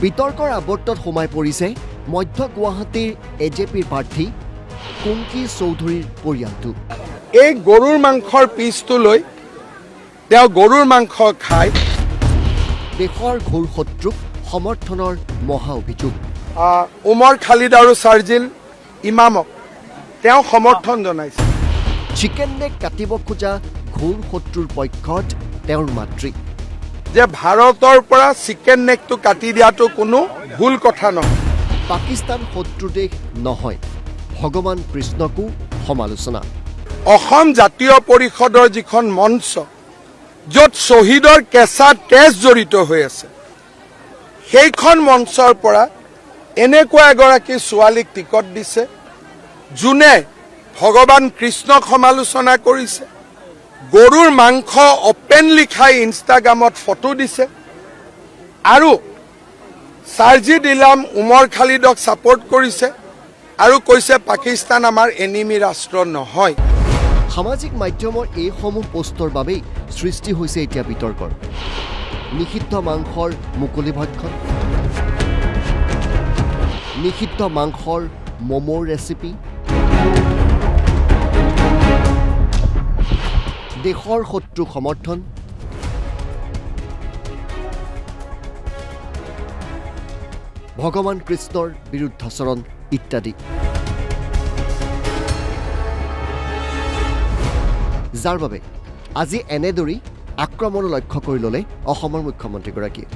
বিতৰ্কৰ আৱৰ্তত সোমাই পৰিছে মধ্য গুৱাহাটীৰ এজেপিৰ প্ৰাৰ্থী কুংকি চৌধুৰীৰ পৰিয়ালটো। এই গৰুৰ মাংসৰ পিচটো লৈ তেওঁ গৰুৰ মাংস খায়। দেশৰ ঘোৰ শত্ৰুক সমৰ্থনৰ মহা অভিযোগ। উমৰ খালিদ আৰু চাৰ্জিল ইমামক তেওঁ সমৰ্থন জনাইছে। চিকেন নেক কাটিব খোজা ঘোৰ শত্ৰুৰ পক্ষত তেওঁৰ মাতৃ। যে ভাৰতৰ পৰা চিকেন নেকটো কাটি দিয়াটো কোনো ভুল কথা নহয়। পাকিস্তান শত্ৰু দেশ নহয়, ভগৱান কৃষ্ণকো সমালোচনা। অসম জাতীয় পৰিষদৰ যিখন মঞ্চ য'ত শ্বহীদৰ কেঁচা তেজ জড়িত হৈ আছে, সেইখন মঞ্চৰ পৰা এনেকুৱা এগৰাকী ছোৱালীক টিকট দিছে যোনে ভগৱান কৃষ্ণক সমালোচনা কৰিছে, গৰুৰ মাংস অপেনলি খাই ইনষ্টাগ্ৰামত ফটো দিছে আৰু চাৰ্জিদ ইলাম উমৰ খালিদক ছাপোৰ্ট কৰিছে আৰু কৈছে পাকিস্তান আমাৰ এনিমি ৰাষ্ট্ৰ নহয়। সামাজিক মাধ্যমৰ এইসমূহ পোষ্টৰ বাবেই সৃষ্টি হৈছে এতিয়া বিতৰ্কৰ। নিষিদ্ধ মাংসৰ মুকলি ভক্ষণ, নিষিদ্ধ মাংসৰ ম'মৰ ৰেচিপি, দেশৰ শত্ৰুক সমৰ্থন, ভগৱান কৃষ্ণৰ বিৰুদ্ধাচৰণ ইত্যাদি। যাৰ বাবে আজি এনেদৰেই আক্ৰমণ লক্ষ্য কৰি ল'লে অসমৰ মুখ্যমন্ত্ৰীগৰাকীয়ে।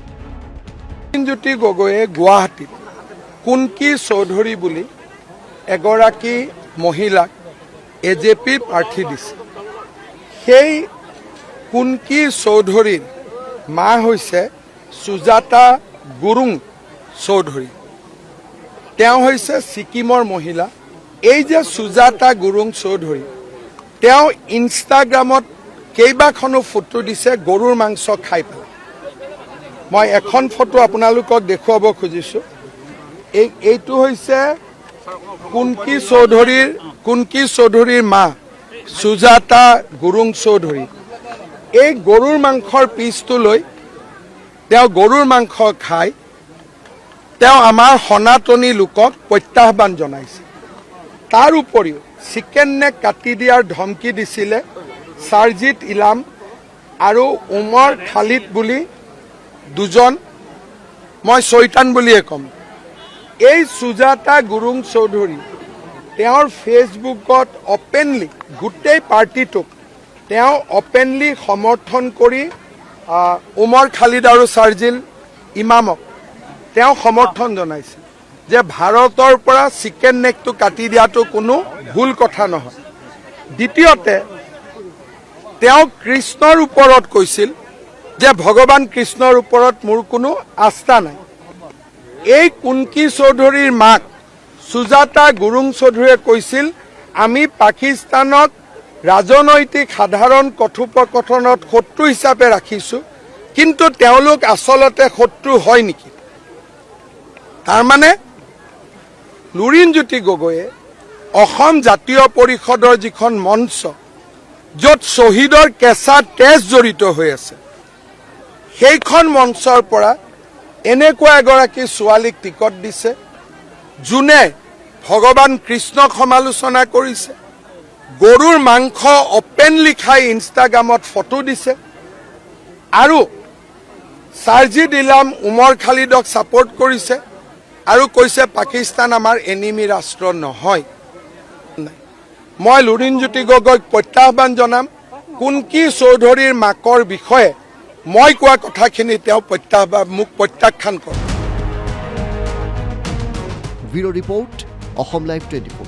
লুৰিণজ্যোতি গগৈয়ে গুৱাহাটীত কুংকি চৌধুৰী বুলি এগৰাকী মহিলাক এজেপি প্ৰাৰ্থী দিছে। সেই কুংকি চৌধুৰীৰ মা হৈছে সুজাতা গুৰুং চৌধুৰী। তেওঁ হৈছে ছিকিমৰ মহিলা। এই যে সুজাতা গুৰুং চৌধুৰী, তেওঁ ইনষ্টাগ্ৰামত কেইবাখনো ফটো দিছে গৰুৰ মাংস খাই পেলাই। মই এখন ফটো আপোনালোকক দেখুৱাব খুজিছোঁ। এইটো হৈছে কুংকি চৌধুৰীৰ মা সুজাতা গুৰুং চৌধুৰী। এই গৰুৰ মাংসৰ পিচটো লৈ তেওঁ গৰুৰ মাংস খাই তেওঁ আমাৰ সনাতনী লোকক প্ৰত্যাহ্বান জনাইছে। তাৰ উপৰিও চিকেন নেক কাটি দিয়াৰ ধমকি দিছিলে চাৰ্জিদ ইলাম আৰু উমৰ খালিদ বুলি দুজন, মই চৈতান বুলিয়ে ক'ম। এই সুজাতা গুৰুং চৌধুৰী তেওঁৰ ফেচবুকত অপেনলি গোটেই পাৰ্টিটোক তেওঁ অপেনলি সমৰ্থন কৰি উমৰ খালিদ আৰু চাৰ্জিল ইমামক তেওঁ সমৰ্থন জনাইছে যে ভাৰতৰ পৰা চিকেন নেকটো কাটি দিয়াটো কোনো ভুল কথা নহয়। দ্বিতীয়তে তেওঁ কৃষ্ণৰ ওপৰত কৈছিল যে ভগৱান কৃষ্ণৰ ওপৰত মোৰ কোনো আস্থা নাই। এই কুংকি চৌধুৰীৰ মাক সুজাতা গুৰুং চৌধুৰীয়ে কৈছিল আমি পাকিস্তানক ৰাজনৈতিক সাধাৰণ কথোপকথনত শত্ৰু হিচাপে ৰাখিছোঁ, কিন্তু তেওঁলোক আচলতে শত্ৰু হয় নেকি? তাৰমানে লুৰিণজ্যোতি গগৈয়ে অসম জাতীয় পৰিষদৰ যিখন মঞ্চ য'ত শ্বহীদৰ কেঁচা তেজ জড়িত হৈ আছে, সেইখন মঞ্চৰ পৰা এনেকুৱা এগৰাকী ছোৱালীক টিকট দিছে যোনে ভগৱান কৃষ্ণক সমালোচনা কৰিছে, গৰুৰ মাংস অপেনলি খাই ইনষ্টাগ্ৰামত ফটো দিছে আৰু চাৰ্জিদ ইলাম উমৰ খালিদক ছাপোৰ্ট কৰিছে আৰু কৈছে পাকিস্তান আমাৰ এনিমি ৰাষ্ট্ৰ নহয়। মই লুৰিণজ্যোতি গগৈক প্ৰত্যাহ্বান জনাম, কুংকি চৌধুৰীৰ মাকৰ বিষয়ে মই কোৱা কথাখিনি তেওঁ মোক প্ৰত্যাখ্যান কৰে। Bureau' report, Assam live 24।